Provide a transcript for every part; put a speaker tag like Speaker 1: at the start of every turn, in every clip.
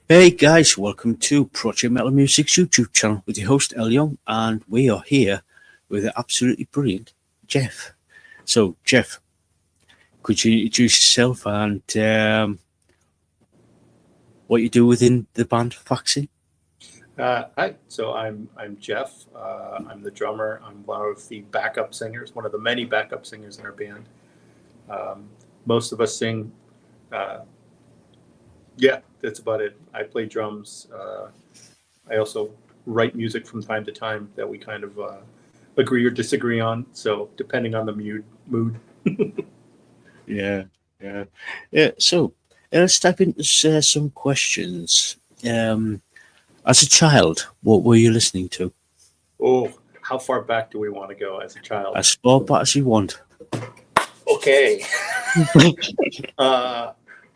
Speaker 1: Hey guys, welcome to Project Metal Music's YouTube channel with your host El Young, and we are here with the absolutely brilliant Jeff. So, Jeff, could you introduce yourself and what you do within the band Faxin?
Speaker 2: Hi, so I'm Jeff. I'm the drummer. I'm one of the backup singers, one of the many backup singers in our band. Um, Most of us sing. Uh, yeah, that's about it. I play drums. I also write music from time to time that we kind of agree or disagree on. So depending on the mood.
Speaker 1: Yeah, yeah, yeah. So, let's dive into some questions. Um, as a child, what were you listening to?
Speaker 2: Oh, how far back do we want to go as a child?
Speaker 1: As far back as you want.
Speaker 2: Okay. Uh,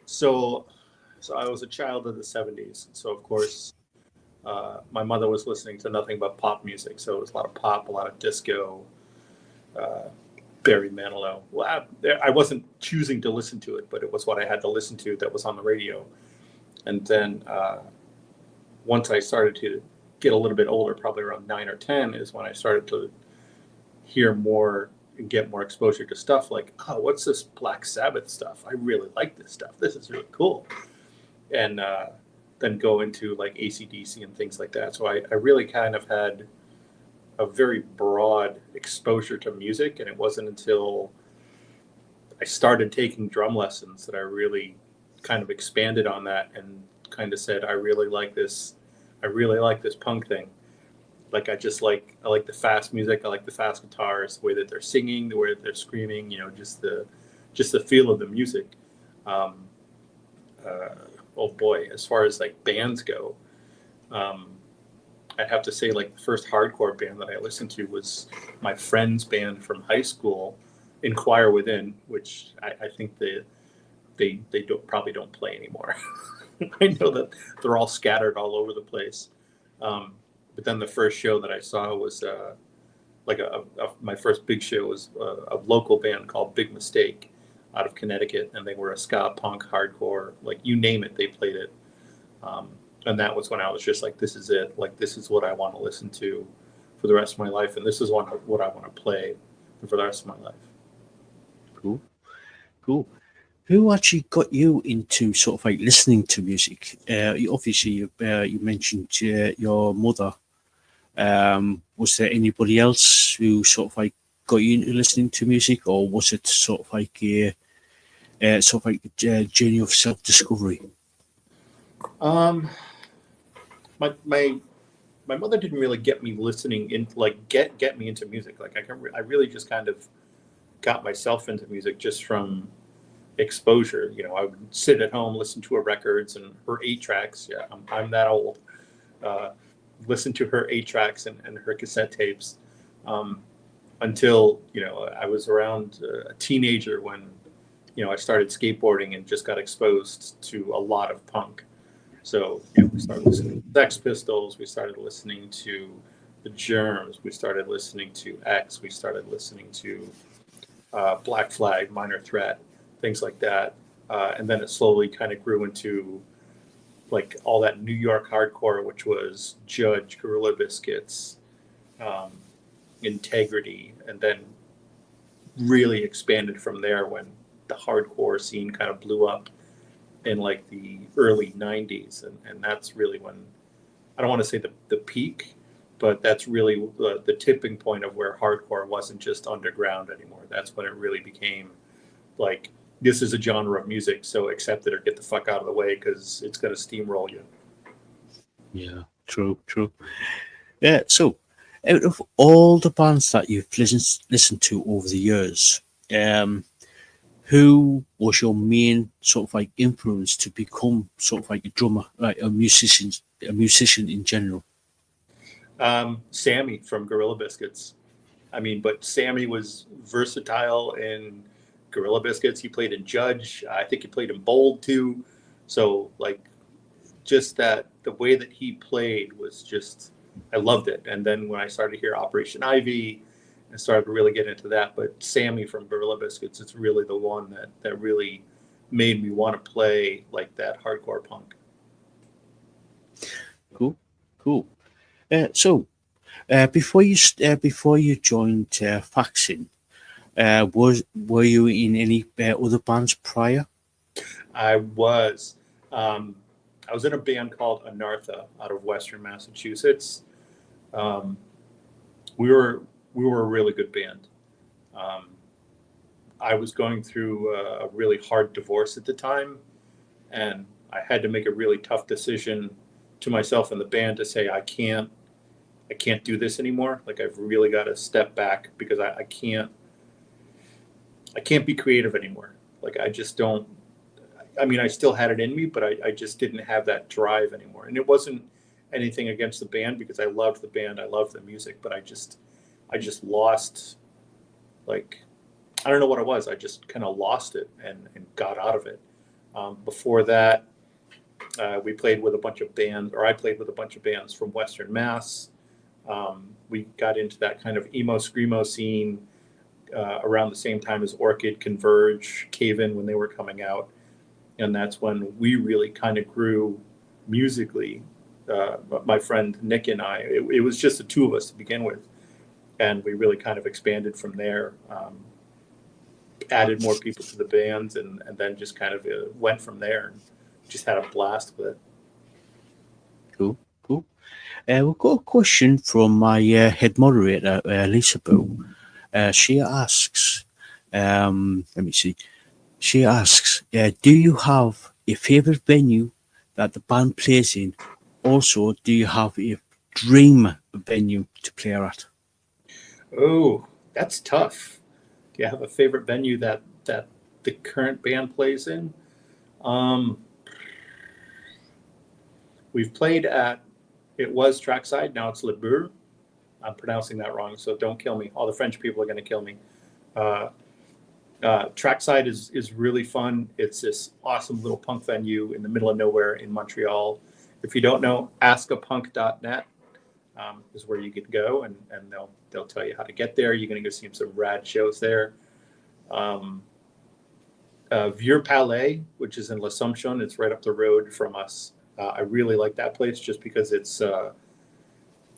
Speaker 2: so, so I was a child of the '70s. So of course, my mother was listening to nothing but pop music. So it was a lot of pop, a lot of disco, uh, Barry Manilow. Well, I wasn't choosing to listen to it, but it was what I had to listen to that was on the radio. And then once I started to get a little bit older, probably around 9 or 10, is when I started to hear more and get more exposure to stuff like, oh, what's this Black Sabbath stuff? I really like this stuff. This is really cool. And then go into like AC/DC and things like that. So I really kind of had a very broad exposure to music. And it wasn't until I started taking drum lessons that I really kind of expanded on that and kind of said, I really like this. I really like this punk thing. Like I like the fast music. I like the fast guitars, the way that they're singing, the way that they're screaming. Just the feel of the music. Um, uh, oh boy, as far as like bands go, um, I'd have to say like the first hardcore band that I listened to was my friend's band from high school, Inquire Within, which I think they probably don't play anymore. I know that they're all scattered all over the place. Um, but then the first show that I saw was like my first big show was a local band called Big Mistake out of Connecticut, and they were a ska punk hardcore, like you name it, they played it. Um, and that was when I was just like, this is it. Like this is what I want to listen to for the rest of my life, and this is what I want to play for the rest of my life.
Speaker 1: Cool, cool. Who actually got you into sort of like listening to music? Obviously, you mentioned your mother. Was there anybody else who sort of like got you into listening to music, or was it sort of like a journey of self discovery?
Speaker 2: Um, my my mother didn't really get me listening in like get me into music. Like I really just kind of got myself into music just from exposure. You know, I would sit at home, listen to her records and her 8 tracks. Yeah, I'm that old. Uh, Listen to her 8 tracks and her cassette tapes um, until I was around a teenager when I started skateboarding and just got exposed to a lot of punk. So we started listening to Sex Pistols. We started listening to the Germs. We started listening to X. We started listening to Black Flag, Minor Threat, things like that. And then it slowly kind of grew into like all that New York hardcore, which was Judge, Gorilla Biscuits, um, Integrity, and then really expanded from there when the hardcore scene kind of blew up in like the early 90s. And that's really when, I don't want to say the peak, but that's really the tipping point of where hardcore wasn't just underground anymore. That's when it really became like, this is a genre of music, so accept it or get the fuck out of the way because it's going to steamroll you.
Speaker 1: Yeah, true, true. Yeah, so out of all the bands that you've listened to over the years, um, who was your main sort of like influence to become sort of like a drummer, like a musician in general?
Speaker 2: Sammy from Gorilla Biscuits. I mean, but Sammy was versatile in Gorilla Biscuits. He played in Judge. I think he played in Bold too. So like just that the way that he played was just I loved it. And then when I started to hear Operation Ivy, I started to really get into that. But Sammy from Gorilla Biscuits is really the one that really made me want to play like that hardcore punk.
Speaker 1: Cool, cool. Before you joined Faxin, were you in any other bands prior?
Speaker 2: I was. Um, I was in a band called Anartha out of Western Massachusetts. Um, we were we were a really good band. Um, I was going through a really hard divorce at the time, and I had to make a really tough decision to myself and the band to say I can't do this anymore. Like I've really got to step back because I can't be creative anymore. Like I just don't. I mean, I still had it in me, but I just didn't have that drive anymore. And it wasn't anything against the band because I loved the band, I loved the music, but I just lost, like, I don't know what it was. I just kind of lost it and got out of it. Before that, we played with a bunch of bands, or I played with a bunch of bands from Western Mass. We got into that kind of emo screamo scene around the same time as Orchid, Converge, Cave In when they were coming out, and that's when we really kind of grew musically. My friend Nick and I, it was just the two of us to begin with, and we really kind of expanded from there. Added more people to the bands, and then just kind of went from there and just had a blast with it.
Speaker 1: Cool, cool. We've got a question from my head moderator, Lisaboo. She asks, let me see. She asks, do you have a favorite venue that the band plays in? Also, do you have a dream venue to play at?
Speaker 2: Oh, that's tough. Do you have a favorite venue that the current band plays in? Um, we've played at, it was Trackside, now it's Lisaboo. I'm pronouncing that wrong, so don't kill me. All the French people are going to kill me. Uh, Trackside is really fun. It's this awesome little punk venue in the middle of nowhere in Montreal. If you don't know, askapunk.net is where you can go, and they'll tell you how to get there. You're going to go see some rad shows there. Um, Vieux Palais, which is in L'Assomption, it's right up the road from us. I really like that place just because it's a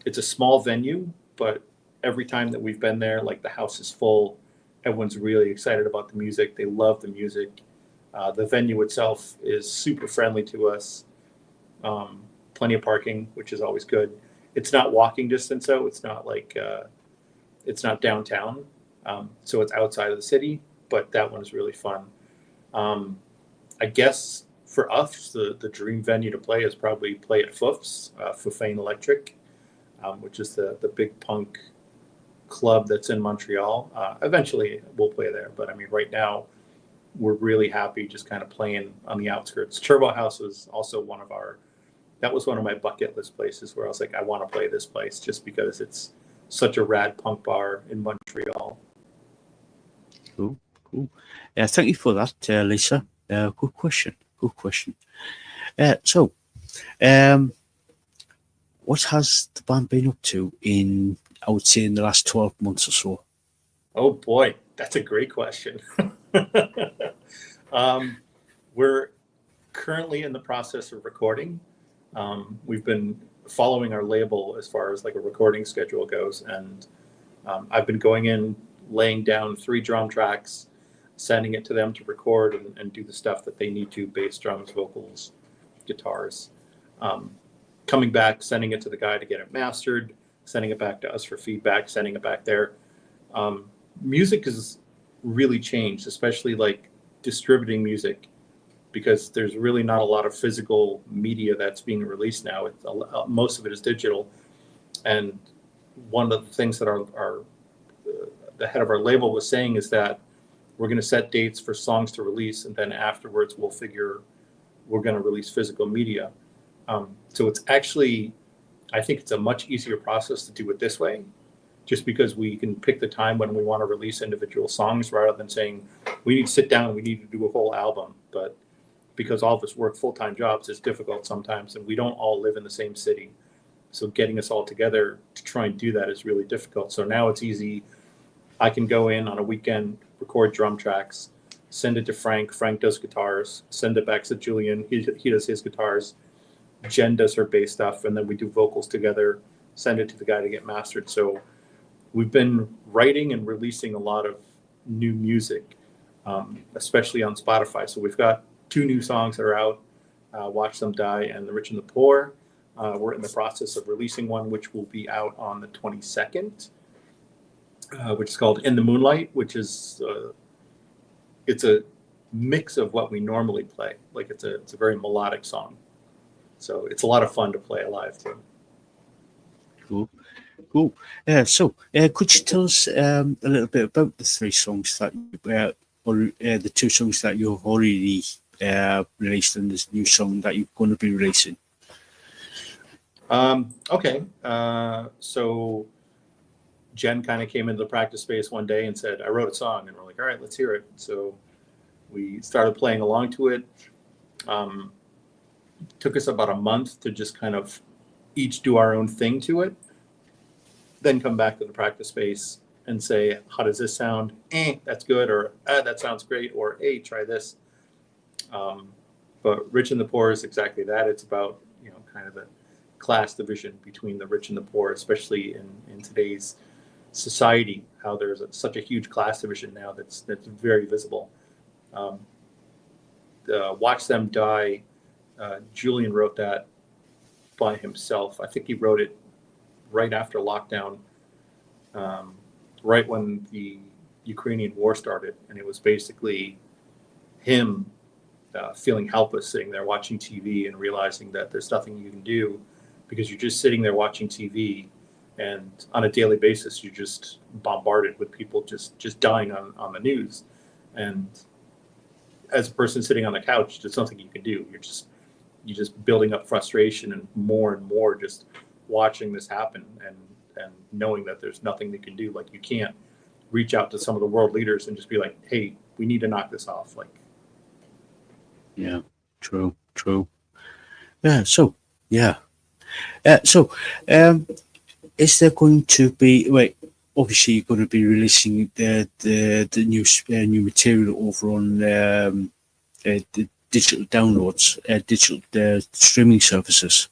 Speaker 2: small venue, but every time that we've been there, like the house is full. Everyone's really excited about the music. They love the music. The venue itself is super friendly to us. Plenty of parking, which is always good. It's not walking distance, though. It's not like it's not downtown, so it's outside of the city. But that one is really fun. I guess for us, the dream venue to play is probably play at Fouf's, Foufain Electric, which is the big punk club that's in Montreal. Eventually, we'll play there, but I mean, right now, we're really happy just kind of playing on the outskirts. Turbo House was also that was one of my bucket list places where I was like, I want to play this place just because it's such a rad punk bar in Montreal.
Speaker 1: Cool, cool. Thank you for that, Lisa. Good question. Good question. So, what has the band been up to I would say, in the last 12 months or so?
Speaker 2: Oh boy, that's a great question. We're currently in the process of recording. We've been following our label as far as like a recording schedule goes, and I've been going in, laying down 3 drum tracks, sending it to them to record and do the stuff that they need to: bass, drums, vocals, guitars. Coming back, sending it to the guy to get it mastered, sending it back to us for feedback, sending it back there. Music has really changed, especially like distributing music, because there's really not a lot of physical media that's being released now. Most of it is digital. And one of the things that the head of our label was saying is that we're going to set dates for songs to release, and then afterwards we're going to release physical media. So it's actually, I think it's a much easier process to do it this way, just because we can pick the time when we want to release individual songs rather than saying we need to sit down and we need to do a whole album. But because all of us work full-time jobs, it's difficult sometimes, and we don't all live in the same city. So getting us all together to try and do that is really difficult. So now it's easy. I can go in on a weekend, record drum tracks, send it to Frank. Frank does guitars, send it back to Julian. He does his guitars. Jen does her bass stuff, and then we do vocals together, send it to the guy to get mastered. So we've been writing and releasing a lot of new music, especially on Spotify. So we've got 2 new songs that are out, Watch Them Die and The Rich and the Poor. We're in the process of releasing one, which will be out on the 22nd, which is called In the Moonlight, which is, it's a mix of what we normally play. Like it's a very melodic song. So it's a lot of fun to play live too.
Speaker 1: Cool. Could you tell us a little bit about the 3 songs that or the 2 songs that you've already released and this new song that you're going to be releasing?
Speaker 2: Okay. So Jen kind of came into the practice space one day and said, I wrote a song, and we're like, all right, let's hear it. So we started playing along to it. Took us about a month to just kind of each do our own thing to it, then come back to the practice space and say, how does this sound? That's good. Or that sounds great. Or, hey, try this. But Rich and the Poor is exactly that. It's about, kind of the class division between the rich and the poor, especially in today's society, how there's such a huge class division now that's very visible. Watch Them Die, Julian wrote that by himself. I think he wrote it right after lockdown, right when the Ukrainian war started. And it was basically him feeling helpless, sitting there watching TV and realizing that there's nothing you can do because you're just sitting there watching TV, and on a daily basis, you're just bombarded with people just dying on the news. And as a person sitting on the couch, there's nothing you can do. You're just building up frustration and more just watching this happen and knowing that there's nothing they can do. Like, you can't reach out to some of the world leaders and just be like, hey, we need to knock this off. Like,
Speaker 1: yeah, true. Is there going to be obviously you're going to be releasing the new material over on the digital downloads, digital streaming services.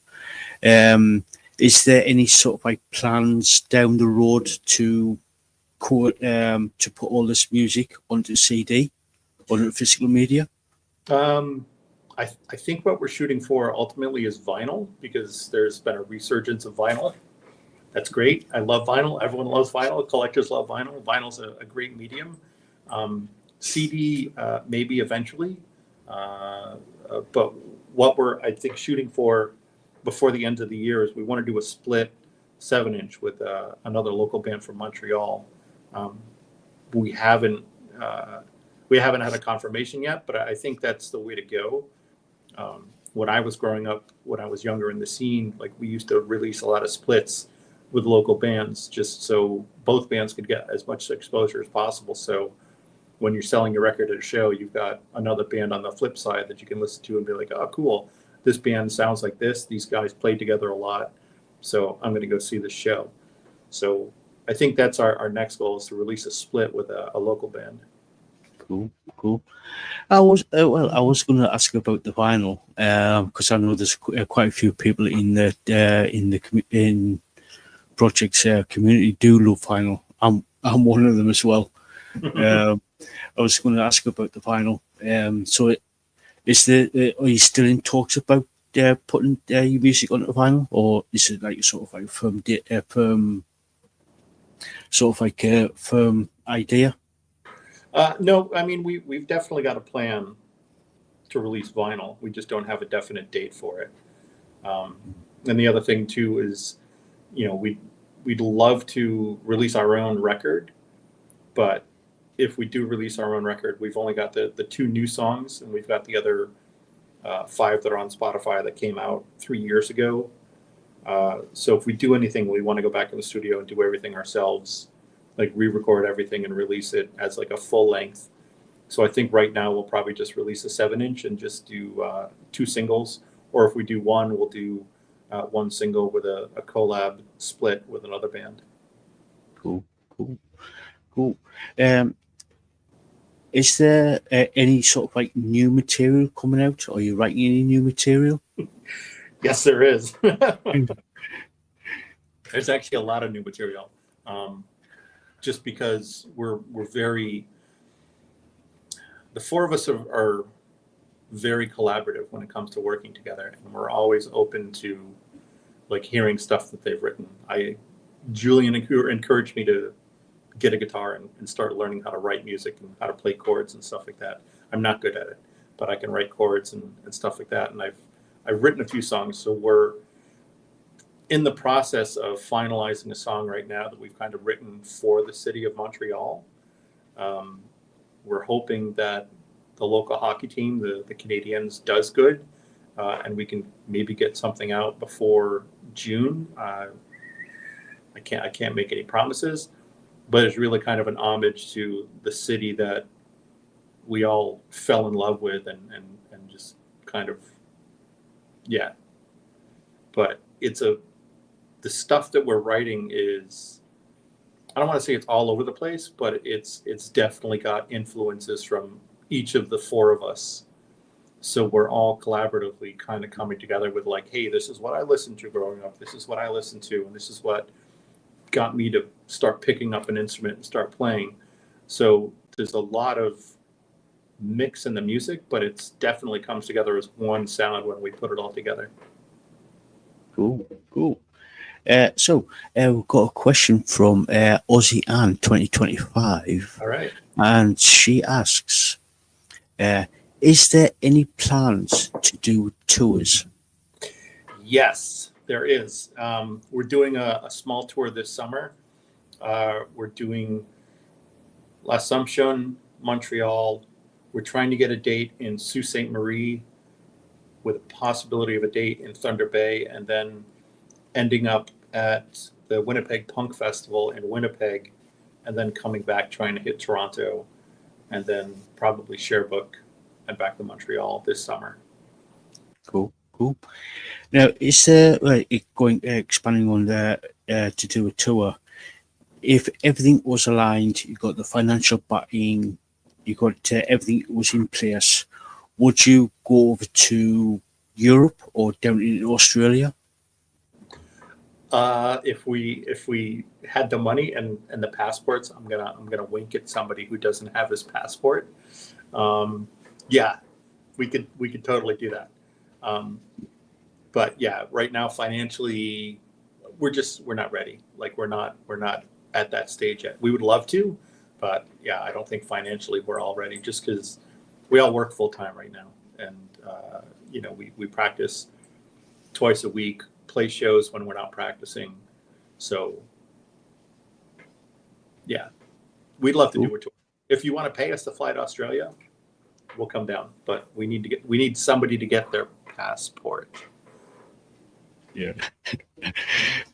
Speaker 1: Is there any sort of plans down the road to put all this music onto CD, onto physical media?
Speaker 2: I think what we're shooting for ultimately is vinyl, because there's been a resurgence of vinyl. That's great. I love vinyl. Everyone loves vinyl. Collectors love vinyl. Vinyl's a great medium. CD maybe eventually, but what we're, I think, shooting for before the end of the year is we want to do a split 7-inch with another local band from Montreal. We haven't had a confirmation yet, but I think that's the way to go. When I was growing up, when I was younger in the scene, like, we used to release a lot of splits with local bands just so both bands could get as much exposure as possible. So when you're selling your record at a show, you've got another band on the flip side that you can listen to and be like, oh, cool, this band sounds like this. These guys played together a lot, so I'm going to go see this show. So I think that's our next goal, is to release a split with a local band.
Speaker 1: Cool. I was going to ask about the vinyl, because I know there's quite a few people in the project's community do love vinyl. I'm one of them as well. I was going to ask about the vinyl. So are you still in talks about putting your music onto vinyl, or is it like a firm idea?
Speaker 2: No, I mean, we've definitely got a plan to release vinyl. We just don't have a definite date for it. And the other thing too is, we'd love to release our own record, but if we do release our own record, we've only got the 2 new songs, and we've got the other 5 that are on Spotify that came out 3 years ago. So if we do anything, we want to go back in the studio and do everything ourselves, like re-record everything and release it as like a full length. So I think right now we'll probably just release a 7-inch and just do 2 singles, or if we do one, we'll do 1 single with a collab split with another band.
Speaker 1: Cool. Is there any sort of new material coming out? Are you writing any new material?
Speaker 2: Yes, there is. There's actually a lot of new material, just because we're very. The four of us are very collaborative when it comes to working together, and we're always open to like hearing stuff that they've written. Julian encouraged me to get a guitar and start learning how to write music and how to play chords and stuff like that. I'm not good at it, but I can write chords and stuff like that. And I've written a few songs, so we're in the process of finalizing a song right now that we've kind of written for the city of Montreal. We're hoping that the local hockey team, the Canadiens, does good, and we can maybe get something out before June. I can't make any promises, but it's really kind of an homage to the city that we all fell in love with and just kind of, yeah. But the stuff that we're writing is, I don't want to say it's all over the place, but it's definitely got influences from each of the four of us. So we're all collaboratively kind of coming together with like, hey, this is what I listened to growing up. This is what I listened to. And this is what got me to start picking up an instrument and start playing. So there's a lot of mix in the music, but it's definitely comes together as one sound when we put it all together.
Speaker 1: Cool. So we've got a question from Aussie Ann 2025.
Speaker 2: All right.
Speaker 1: And she asks, is there any plans to do tours?
Speaker 2: Yes, there is. We're doing a small tour this summer. We're doing L'Assomption, Montreal. We're trying to get a date in Sault Ste. Marie with a possibility of a date in Thunder Bay, and then ending up at the Winnipeg Punk Festival in Winnipeg, and then coming back trying to hit Toronto, and then probably Sherbrooke and back to Montreal this summer.
Speaker 1: Cool. Now, is there expanding on to do a tour? If everything was aligned, you got the financial backing, you got everything was in place, would you go over to Europe or down in Australia?
Speaker 2: If we had the money and the passports, I'm gonna wink at somebody who doesn't have his passport. Yeah, we could totally do that. But yeah, right now financially, we're not ready. Like we're not at that stage yet. We would love to, but yeah, I don't think financially we're all ready. Just because we all work full time right now, and we practice twice a week, play shows when we're not practicing. So yeah, we'd love to do a tour. If you want to pay us to fly to Australia, we'll come down. But we need somebody to get their passport.
Speaker 1: Yeah.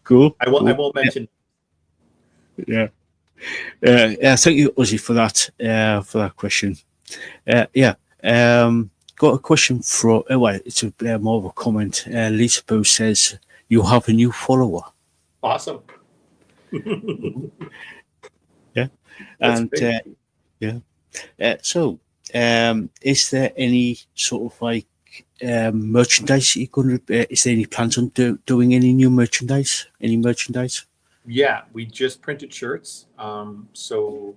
Speaker 1: Cool.
Speaker 2: I won't mention.
Speaker 1: Yeah. Thank you, Ozzy, for that question. Got a question from. It's more of a comment. Lisaboo says you have a new follower.
Speaker 2: Awesome.
Speaker 1: Yeah, and so is there any sort of like merchandise you're going to? Is there any plans on doing any new merchandise? Any merchandise?
Speaker 2: Yeah, we just printed shirts. So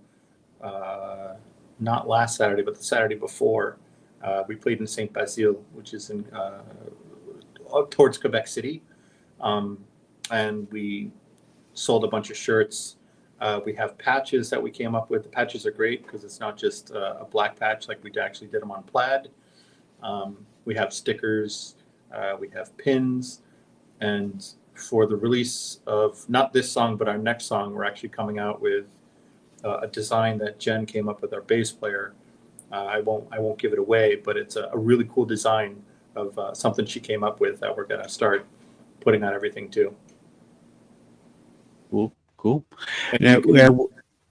Speaker 2: not last Saturday, but the Saturday before, we played in Saint Basile, which is in towards Quebec City, and we sold a bunch of shirts. We have patches that we came up with. The patches are great because it's not just a black patch, like we actually did them on plaid. We have stickers, we have pins, and for the release of not this song, but our next song, we're actually coming out with a design that Jen came up with, our bass player. I won't give it away, but it's a really cool design of something she came up with that we're gonna start putting on everything too.
Speaker 1: Cool.
Speaker 2: Now,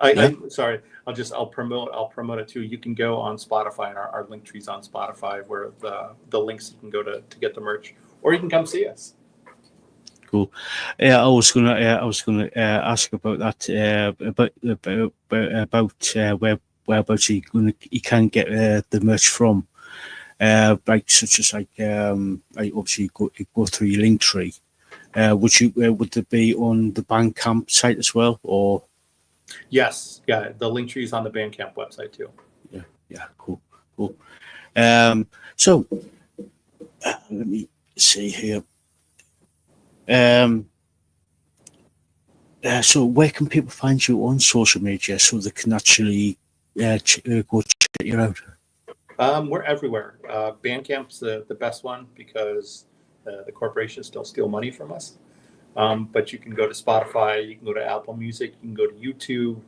Speaker 2: I'm sorry. I'll promote it too. You can go on Spotify, and our Linktree's on Spotify, where the links you can go to get the merch, or you can come see us.
Speaker 1: Cool. I was gonna ask about that. About whereabouts you can get the merch from. like such as like obviously you go through your Linktree. Would it be on the Bandcamp site as well, or?
Speaker 2: Yes, yeah, the Linktree is on the Bandcamp website too.
Speaker 1: Yeah, cool. So let me see here. So where can people find you on social media so they can actually go check you out?
Speaker 2: We're everywhere. Bandcamp's the best one because the corporations still steal money from us. But you can go to Spotify, you can go to Apple Music, you can go to YouTube.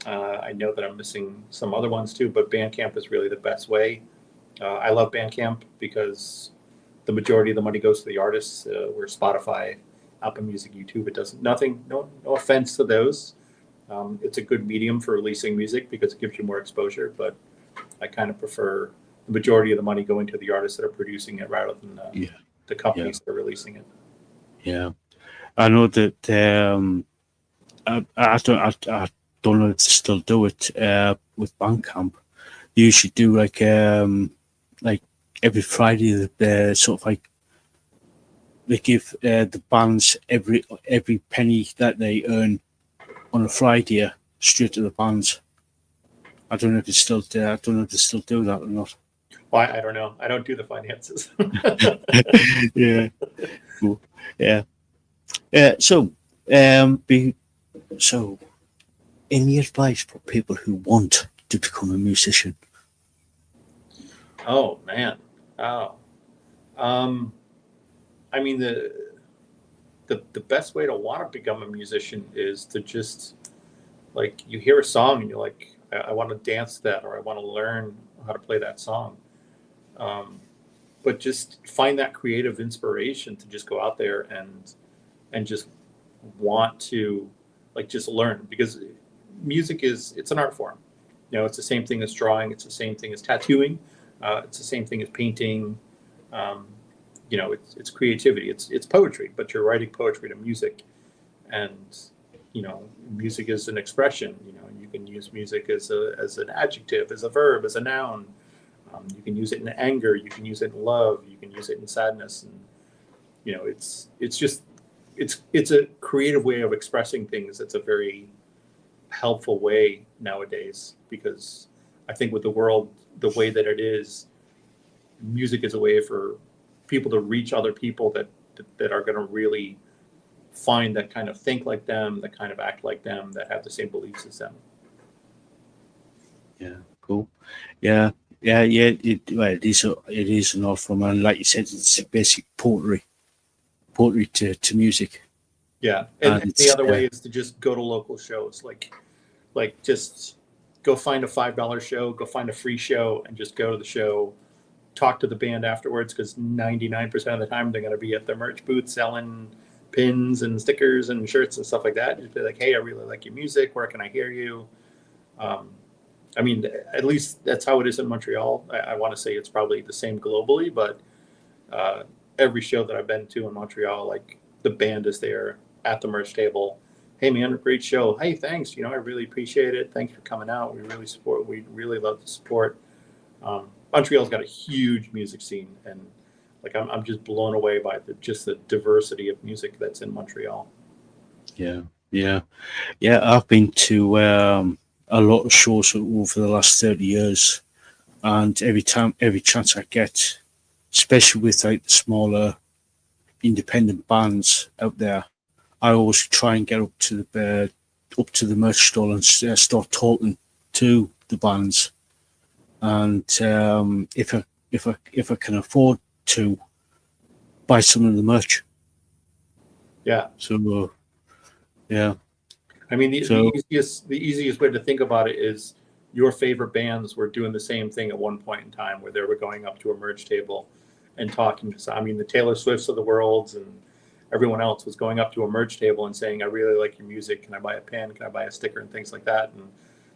Speaker 2: I know that I'm missing some other ones too, but Bandcamp is really the best way. I love Bandcamp because the majority of the money goes to the artists. Where Spotify, Apple Music, YouTube, it doesn't. Nothing. No offense to those. It's a good medium for releasing music because it gives you more exposure. But I kind of prefer the majority of the money going to the artists that are producing it rather than the companies that are releasing it.
Speaker 1: Yeah, I know that. I don't know if they still do it with Bandcamp. They usually do like every Friday. Sort of like they give the bands every penny that they earn on a Friday straight to the bands. I don't know if it's still there. I don't know if they still do that or not.
Speaker 2: Well, I don't know. I don't do the finances.
Speaker 1: Yeah. Cool. Yeah. So, any advice for people who want to become a musician?
Speaker 2: Oh man. Oh. I mean the best way to want to become a musician is to just like you hear a song and you're like, I want to dance that or I want to learn how to play that song. But just find that creative inspiration to just go out there and just want to like just learn because music it's an art form. You know, it's the same thing as drawing. It's the same thing as tattooing. It's the same thing as painting. You know, it's creativity. It's poetry, but you're writing poetry to music, and you know, music is an expression. You know, you can use music as an adjective, as a verb, as a noun. You can use it in anger. You can use it in love. You can use it in sadness, and you know, it's a creative way of expressing things. It's a very helpful way nowadays because I think with the world the way that it is, music is a way for people to reach other people that are going to really find that kind of think like them, that kind of act like them, that have the same beliefs as them.
Speaker 1: Yeah, cool. Yeah. It is an art form, and like you said, it's basic poetry to music.
Speaker 2: Yeah, and the other way is to just go to local shows, like just go find a $5 show, go find a free show, and just go to the show. Talk to the band afterwards because 99% of the time they're going to be at the merch booth selling pins and stickers and shirts and stuff like that. Just be like, hey, I really like your music. Where can I hear you? I mean, at least that's how it is in Montreal. I want to say it's probably the same globally, but every show that I've been to in Montreal, like the band is there at the merch table. Hey man, great show. Hey, thanks. You know, I really appreciate it. Thanks for coming out. We really love the support. Montreal's got a huge music scene, and like I'm just blown away by the diversity of music that's in Montreal.
Speaker 1: Yeah. I've been to a lot of shows over the last 30 years, and every chance I get, especially with like the smaller independent bands out there, I always try and get up to the merch stall and start talking to the bands. And if I can afford to buy some of the merch.
Speaker 2: Yeah.
Speaker 1: So yeah.
Speaker 2: I mean, the easiest way to think about it is your favorite bands were doing the same thing at one point in time, where they were going up to a merch table and talking to. I mean, the Taylor Swifts of the world and everyone else was going up to a merch table and saying, "I really like your music. Can I buy a pen? Can I buy a sticker?" and things like that. And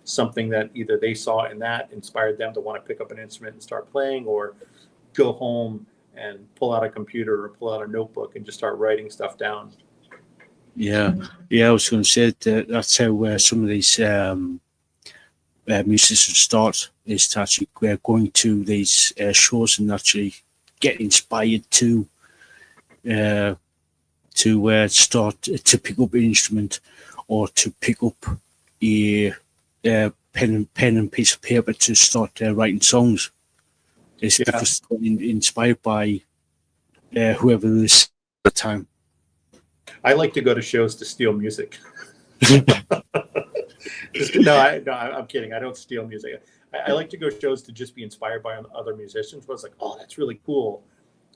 Speaker 2: something that either they saw in that inspired them to want to pick up an instrument and start playing, or go home and pull out a computer or pull out a notebook and just start writing stuff down.
Speaker 1: Yeah. I was going to say that's how some of these musicians start is to actually going to these shows and actually get inspired to start to pick up an instrument or to pick up a pen and piece of paper to start writing songs. It's because inspired by whoever is at the time.
Speaker 2: I like to go to shows to steal music. I'm kidding. I don't steal music. I like to go to shows to just be inspired by other musicians. But it's like, oh, that's really cool.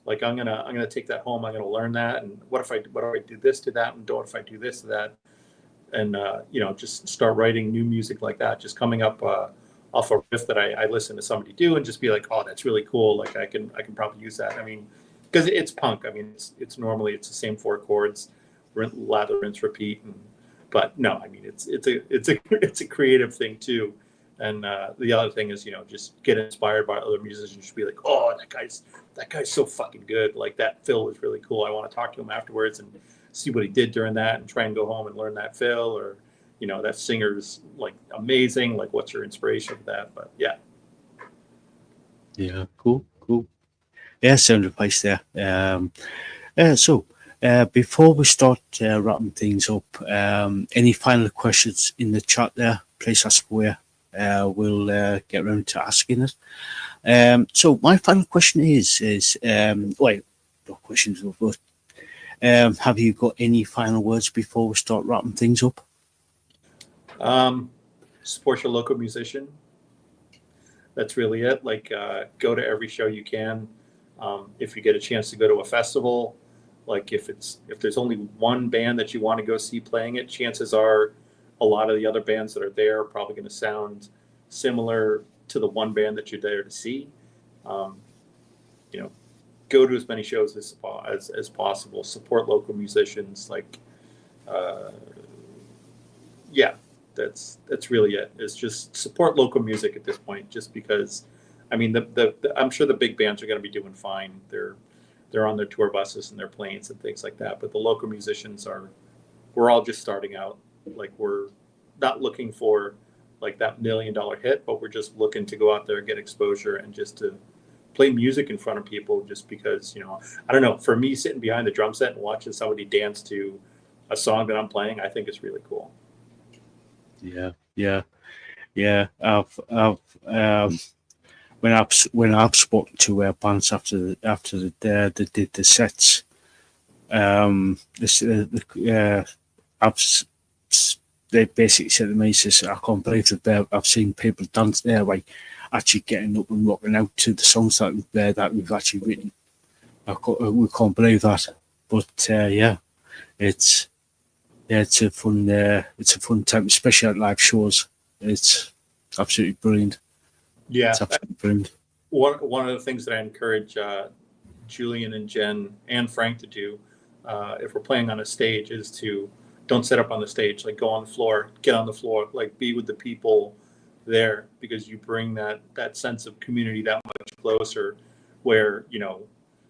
Speaker 2: Like I'm gonna take that home. I'm gonna learn that. And what if I do this to that? And what if I do this to that? And just start writing new music like that. Just coming up off a riff that I listen to somebody do, and just be like, oh, that's really cool. Like I can probably use that. I mean, because it's punk. I mean, it's normally the same 4 chords, lather, rinse, repeat. But no, I mean, it's a creative thing too. And the other thing is, just get inspired by other musicians. Just be like, oh, that guy's so fucking good. Like that fill was really cool. I want to talk to him afterwards and see what he did during that, and try and go home and learn that fill. Or, that singer's like amazing. Like, what's your inspiration for that? But yeah.
Speaker 1: Yeah, cool. Yeah, sound advice there. So before we start wrapping things up, any final questions in the chat there? Please ask away. We'll get around to asking it. So my final question is no questions, but have you got any final words before we start wrapping things up?
Speaker 2: Support your local musician. That's really it. Like, go to every show you can. If you get a chance to go to a festival, like if there's only one band that you want to go see playing it, chances are a lot of the other bands that are there are probably going to sound similar to the one band that you're there to see. Go to as many shows as possible. Support local musicians. Like, that's really it. It's just support local music at this point. Just because, I mean, I'm sure the big bands are going to be doing fine. They're on their tour buses and their planes and things like that. But the local musicians we're all just starting out. Like, we're not looking for like that $1 million hit, but we're just looking to go out there and get exposure and just to play music in front of people. Just because, I don't know, for me, sitting behind the drum set and watching somebody dance to a song that I'm playing, I think it's really cool.
Speaker 1: Yeah. When I've spoken to bands after they did the sets, they basically said to me, says, I can't believe that I've seen people dance there, like actually getting up and rocking out to the songs that we've actually written. We can't believe that, but it's a fun time, especially at live shows. It's absolutely brilliant.
Speaker 2: Yeah,
Speaker 1: it's absolutely brilliant.
Speaker 2: One of the things that I encourage Julian and Jen and Frank to do, if we're playing on a stage, is to don't sit up on the stage. Like, go on the floor, get on the floor, like be with the people there, because you bring that sense of community that much closer. Where,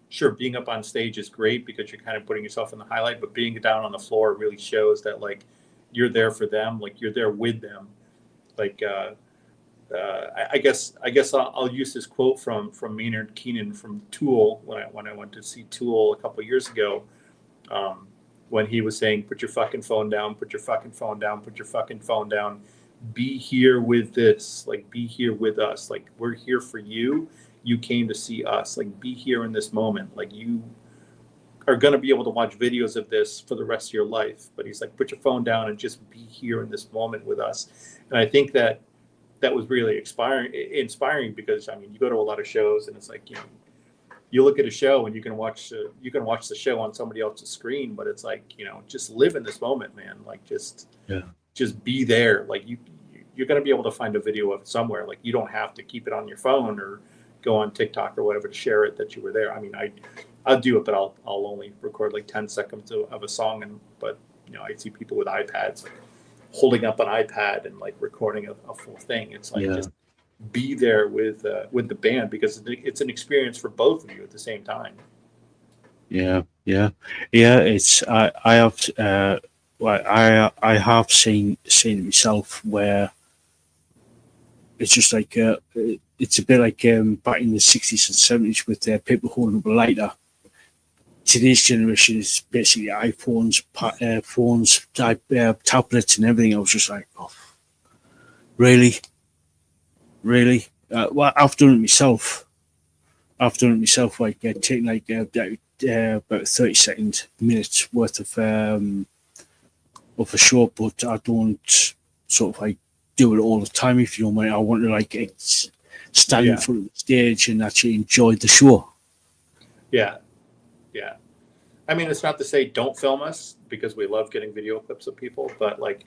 Speaker 2: sure, being up on stage is great because you're kind of putting yourself in the highlight, but being down on the floor really shows that, like, you're there for them, like you're there with them. Like, I guess I'll use this quote from Maynard Keenan from Tool when I went to see Tool a couple of years ago, when he was saying, "Put your fucking phone down, put your fucking phone down, put your fucking phone down. Be here with this, like be here with us. Like, we're here for you. You came to see us. Like, be here in this moment. Like, you are going to be able to watch videos of this for the rest of your life." But he's like, put your phone down and just be here in this moment with us. And I think that was really inspiring because, I mean, you go to a lot of shows and it's like, you look at a show and you can watch the show on somebody else's screen, but it's like, just live in this moment, man. Like, just be there. Like, you're going to be able to find a video of it somewhere. Like, you don't have to keep it on your phone or go on TikTok or whatever to share it that you were there. I mean, I'll do it, but I'll only record like 10 seconds of a song. But I see people with iPads, like, holding up an iPad and like recording a full thing. It's like, just be there with the band, because it's an experience for both of you at the same time.
Speaker 1: It's I have seen it myself where it's just like it's a bit like back in the 60s and 70s with people holding up a lighter. Today's generation is basically iPhones, phones, tablets, and everything. I was just like, oh, really? Well, I've done it myself. Like taking like about 30 minutes worth of a show, but I don't sort of like do it all the time. If you don't mind, I want to like stand in front of the stage and actually enjoy the show.
Speaker 2: Yeah. I mean, it's not to say don't film us, because we love getting video clips of people, but like,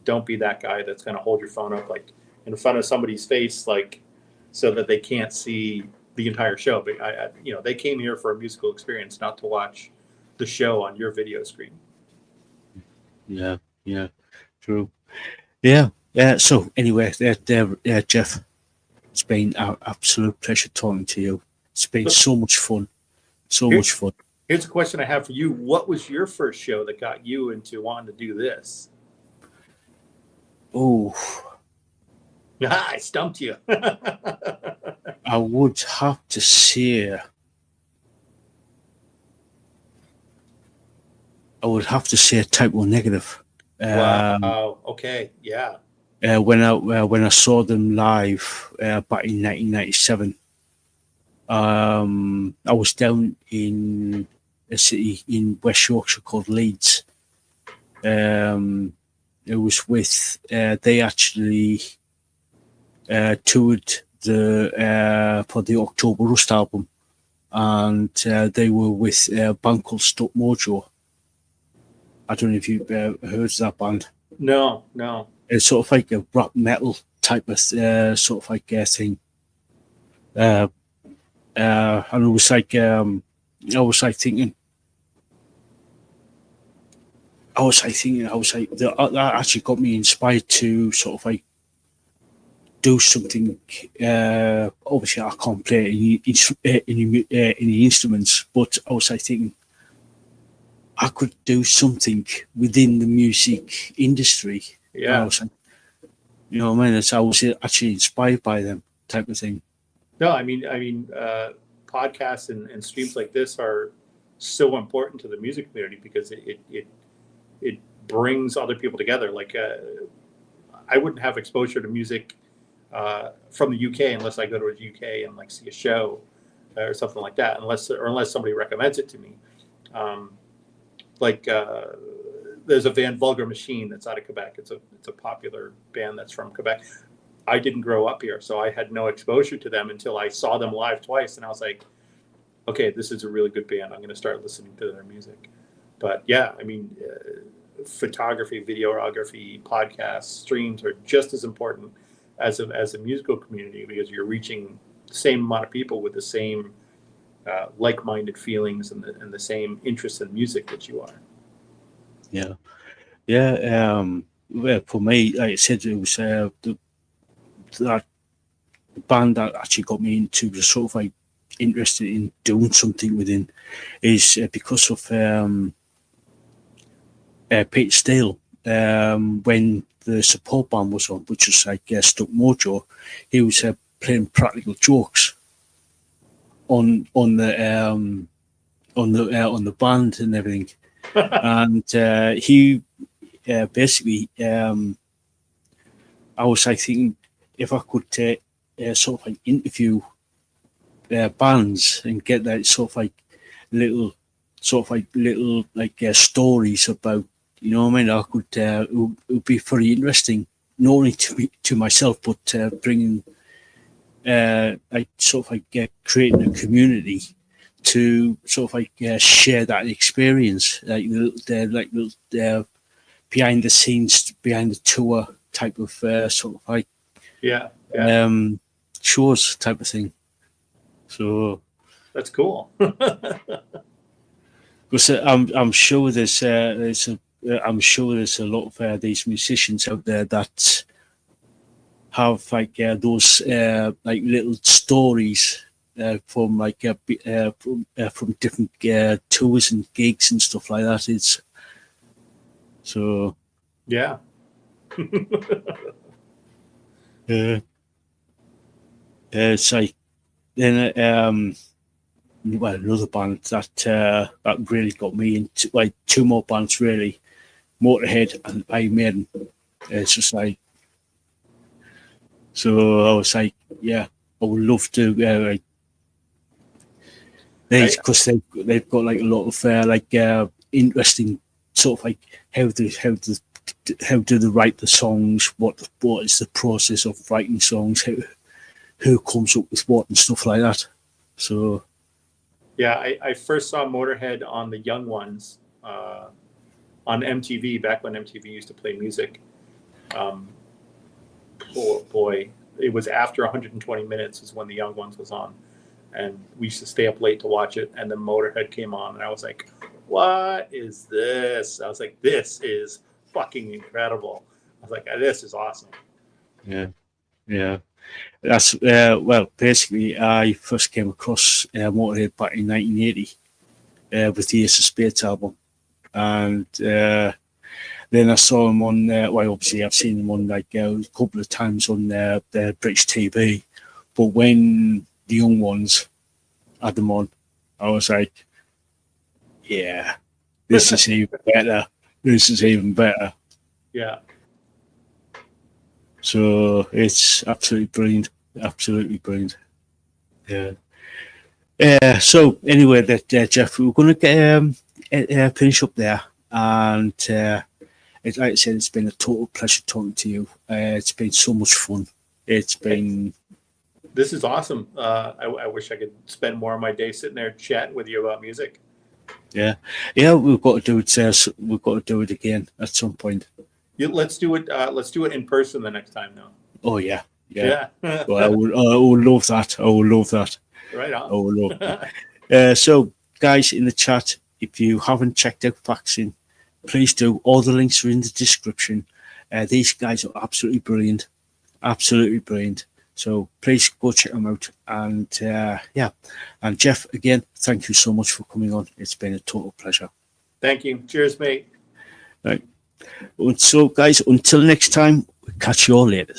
Speaker 2: don't be that guy that's going to hold your phone up like in front of somebody's face, like so that they can't see the entire show. But they came here for a musical experience, not to watch the show on your video screen.
Speaker 1: Yeah, true. Yeah. So anyway, Jeff, it's been an absolute pleasure talking to you. It's been so much fun. Much fun.
Speaker 2: Here's a question I have for you. What was your first show that got you into wanting to do this?
Speaker 1: Oh.
Speaker 2: I stumped you.
Speaker 1: I would have to say Type O Negative.
Speaker 2: Wow. Okay. Yeah.
Speaker 1: When I saw them live back in 1997, I was down in a city in West Yorkshire called Leeds. It was with they actually toured for the October Rust album, and they were with a band called Stuck Mojo. I don't know if you've heard of that band.
Speaker 2: No.
Speaker 1: It's sort of like a rap metal type of sort of like thing. And it was like I was like thinking that actually got me inspired to sort of like do something. Obviously, I can't play any instruments, but I was like thinking I could do something within the music industry.
Speaker 2: Yeah.
Speaker 1: I was like, you know what I mean? So I was actually inspired by them type of thing.
Speaker 2: No, I mean, podcasts and streams like this are so important to the music community because it brings other people together. Like, I wouldn't have exposure to music from the UK unless I go to a UK and like see a show or something like that, unless somebody recommends it to me. There's a band, Vulgar Machine, that's out of Quebec. It's a popular band that's from Quebec. I didn't grow up here, so I had no exposure to them until I saw them live twice, and I was like, okay, this is a really good band. I'm going to start listening to their music. But yeah, I mean, photography, videography, podcasts, streams are just as important as a musical community, because you're reaching the same amount of people with the same like-minded feelings and the same interest in music that you are.
Speaker 1: Yeah. Well, for me, like I said, it was that band that actually got me into the sort of like interested in doing something within is because of Pete Steele. When the support band was on, which was like Stuck Mojo, he was playing practical jokes on the band and everything. And he basically, I was like thinking if I could sort of like interview bands and get that sort of like little stories about, you know what I mean, I could it would be very interesting, not only to myself, but bringing like sort of like creating a community to sort of like share that experience, like little behind the scenes, behind the tour type of sort of like shows type of thing. So
Speaker 2: that's cool.
Speaker 1: Because I'm sure there's a lot of these musicians out there that have like those like little stories from like from different tours and gigs and stuff like that. It's so
Speaker 2: yeah.
Speaker 1: yeah. It's like then well, another band that really got me into, like, two more bands really, Motorhead and Iron Maiden. It's just like, so I was like, yeah, I would love to like, because they've got like a lot of interesting sort of like how do they write the songs, what is the process of writing songs, who comes up with what and stuff like that. So
Speaker 2: Yeah, I first saw Motorhead on the Young Ones on MTV back when MTV used to play music. Oh boy, it was after 120 minutes is when the Young Ones was on, and we used to stay up late to watch it. And then Motorhead came on, and I was like, "What is this?" I was like, "This is fucking incredible." I was like, "This is awesome."
Speaker 1: yeah. That's well, basically, I first came across Motorhead back in 1980 with the Ace of Spades album, and then I saw him on. Well, obviously, I've seen him on like a couple of times on British TV, but when the Young Ones had them on, I was like, "Yeah, this is even better. This is even better."
Speaker 2: Yeah.
Speaker 1: So it's absolutely brilliant. Absolutely brilliant. Yeah. So anyway, that Jeff, we're going to finish up there, and like I said, it's been a total pleasure talking to you. It's been so much fun. It's been.
Speaker 2: This is awesome. I wish I could spend more of my day sitting there chatting with you about music.
Speaker 1: Yeah, we've got to do it. We've got to do it again at some point.
Speaker 2: Let's do it. Let's do it in person the next time, though.
Speaker 1: Oh yeah.
Speaker 2: Yeah.
Speaker 1: Well, I would love that. I would love that.
Speaker 2: Right on.
Speaker 1: I would love that. So, guys in the chat, if you haven't checked out Faxin, please do. All the links are in the description. These guys are absolutely brilliant. Absolutely brilliant. So please go check them out. And and Jeff, again, thank you so much for coming on. It's been a total pleasure.
Speaker 2: Thank you. Cheers, mate.
Speaker 1: Right. So, guys, until next time, we'll catch you all later.